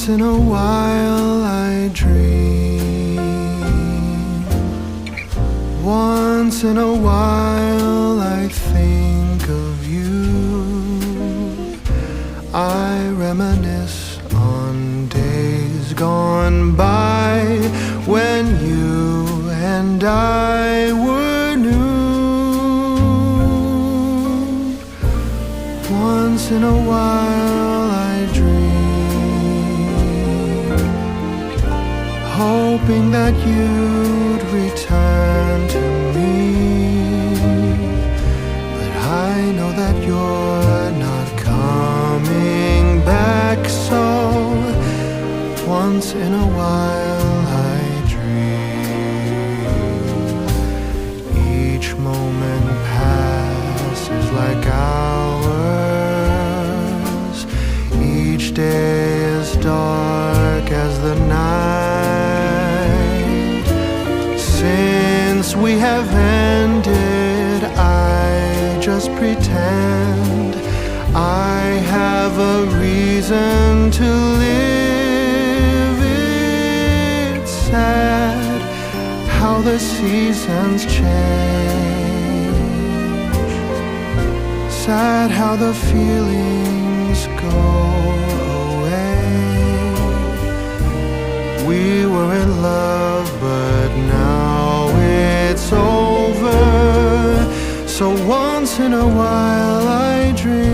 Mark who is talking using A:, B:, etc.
A: Once in a while I dream. Once in a while I think of you. I reminisce on days gone by when you and I were new. Once in a while I dream, hoping that you'd return to me. But I know that you're not coming back, so once in a while I dream. Each moment passes like hours. Each day is dark as the night. Since we have ended, I just pretend I have a reason to live. It's sad how the seasons change, sad how the feelings go away. We were in love, but now it's over. So once in a while I dream.